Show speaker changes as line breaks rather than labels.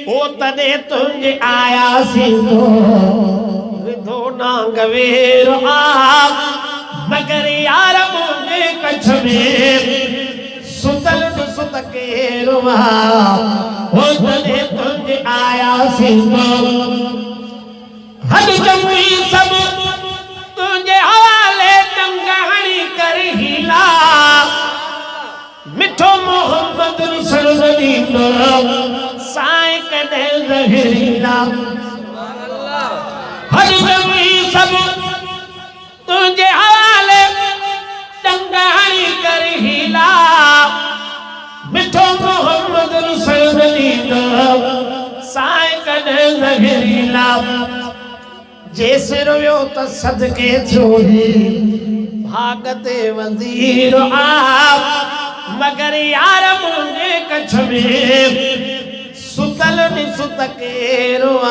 ओ तदे तुझे आया सी तो विधो नांग वेर आप मगर यार मुझे कछ में सुतल न सुत के रुआ ओ तदे तुझे आया सी तो हद जमुई सब तुझे हवाले दंगानी कर हिला मिठो मोहम्मद सरसदी तो साए कदे जहरीला हर जमी सब तुझे हवाले दंगानी कर हिला मिठो मोहम्मद सरसदी तो साए कदे जहरीला जैसे रोयो तो सदके छोड़ी भागते वजीर आप मगर यार मुझे कछ में सुतल नि सुत के रुआ